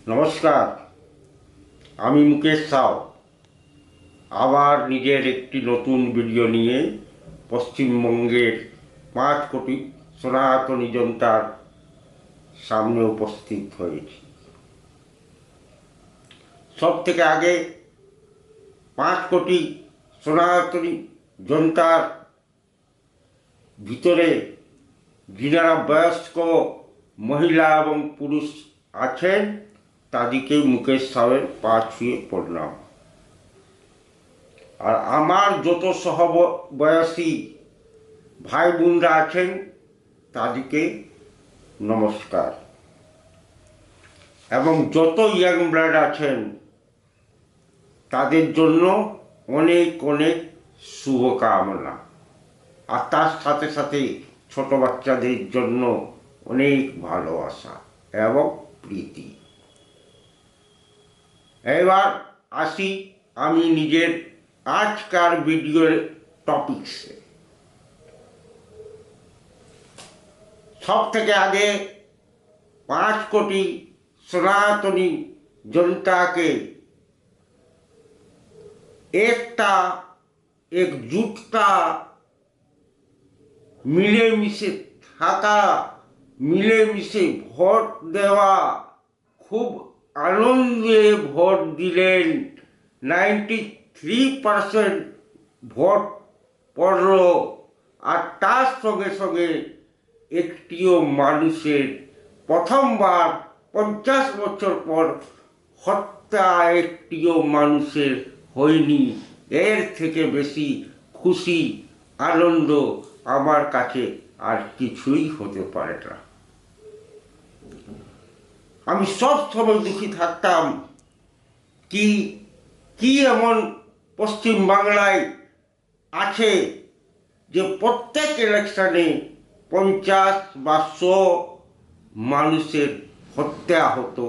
নমস্কার, আমি মুকেশ সাউ আবার নিজের একটি নতুন ভিডিও নিয়ে পশ্চিমবঙ্গের 5 কোটি সনাতনী জনতার সামনে উপস্থিত হয়েছি। সব থেকে আগে 5 কোটি সনাতনী জনতার ভিতরে যিনারা বয়স্ক মহিলা এবং পুরুষ আছেন তাদেরকে মুকেশ সাউয়ের পা ছুঁয়ে প্রণাম। আর আমার যত সহবয়সী ভাই বোনরা আছেন তাদেরকে নমস্কার, এবং যত ইয়াং ব্লাড আছেন তাদের জন্য অনেক অনেক শুভকামনা। আর তার সাথে সাথে ছোট বাচ্চাদের জন্য অনেক ভালোবাসা এবং প্রীতি। এবার আসি আমি নিজের আজকার ভিডিওর টপিকসে। সব থেকে আগে 5 কোটি সনাতনী জনতাকে একজুটতা, মিলেমিশে থাকা, মিলেমিশে ভোট দেওয়া, খুব আনন্দে ভোট দিলেন। 93% ভোট পড়ল। আর তার সঙ্গে সঙ্গে একটিও মানুষের প্রথমবার 50 বছর পর হত্যা একটিও মানুষের হয়নি। এর থেকে বেশি খুশি আনন্দ আমার কাছে আর কিছুই হতে পারে না। আমি সব সময় দুঃখী থাকতাম কি এমন পশ্চিম বাংলায় আছে যে প্রত্যেক ইলেকশনে 50 বা 100 মানুষের হত্যা হতো।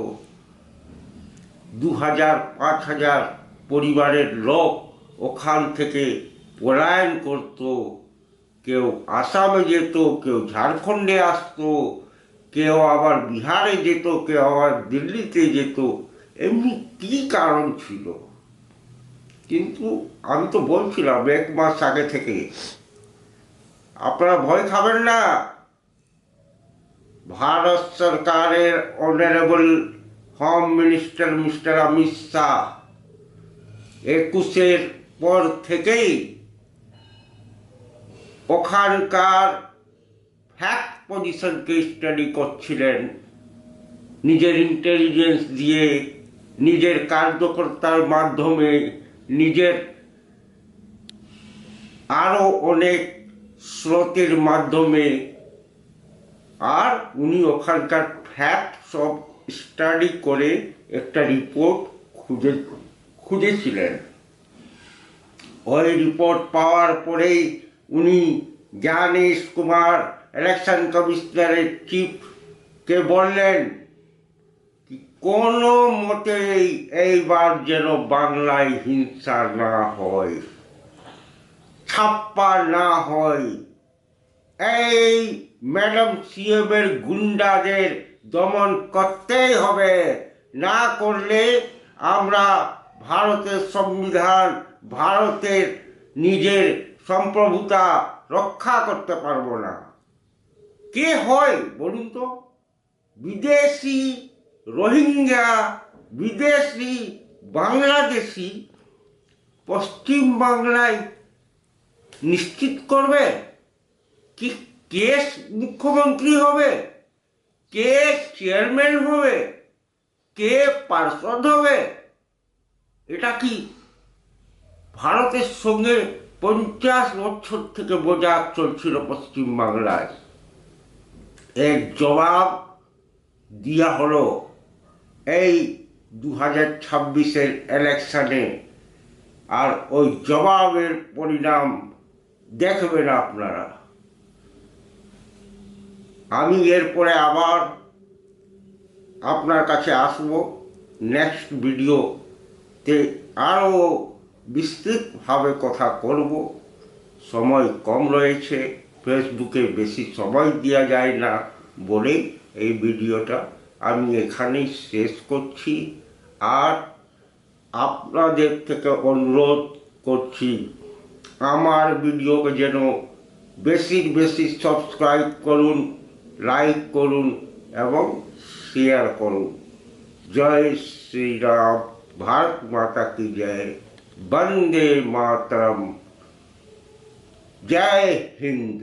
2000 5000 পরিবারের লোক ওখান থেকে পলায়ন করত। কেউ আসামে যেত, কেউ ঝাড়খণ্ডে আসতো, কেউ আবার বিহারে যেত, কেউ আবার দিল্লিতে যেত। এমনি কী কারণ ছিল? কিন্তু আমি তো বলছিলাম 1 মাস আগে থেকে, আপনারা ভয় খাবেন না। ভারত সরকারের honourable home minister mister Amit Shah 21-এর পর থেকেই ওখানকার ফ্যাক্ট পজিশনকে স্টাডি করছিলেন। নিজের ইন্টেলিজেন্স দিয়ে, নিজের কার্যকর্তার মাধ্যমে, নিজের আরও অনেক স্রোতের মাধ্যমে। আর উনি ওখানকার ফ্যাক্ট সব স্টাডি করে একটা রিপোর্ট খুঁজেছিলেন। ওই রিপোর্ট পাওয়ার পরেই উনি জ্ঞানেশ কুমার ইলেকশন কমিশনারের চিফকে বললেন কোনো মতেই এইবার যেন বাংলায় হিংসা না হয়, ছাপ্পা না হয়। এই ম্যাডাম সিএমের গুন্ডাদের দমন করতেই হবে, না করলে আমরা ভারতের সংবিধান, ভারতের নিজের সম্প্রভুতা রক্ষা করতে পারবো না। কে হয় বলুন তো? বিদেশি রোহিঙ্গা, বিদেশি বাংলাদেশি পশ্চিম বাংলায় নিশ্চিত করবে? কি কে মুখ্যমন্ত্রী হবে, কে চেয়ারম্যান হবে, কে পার্ষদ হবে? এটা কি ভারতের সঙ্গে 50 বছর থেকে মজাক চলছিল পশ্চিম বাংলায়? এর জবাব দেওয়া হলো এই 2026-এর ইলেকশনে। আর ওই জবাবের পরিণাম দেখবেন আপনারা। আমি এরপরে আবার আপনার কাছে আসব নেক্সট ভিডিওতে, আরও বিস্তৃতভাবে কথা করব। সময় কম রয়েছে, ফেসবুকে বেশি সময় দেওয়া যায় না বলেই এই ভিডিওটা আমি এখানেই শেষ করছি। আর আপনাদের থেকে অনুরোধ করছি আমার ভিডিওকে যেন বেশি বেশি সাবস্ক্রাইব করুন, লাইক করুন এবং শেয়ার করুন। জয় শ্রীরাম, ভারত মাতা কি জয়, বন্দে মাতরম, জয় হিন্দ।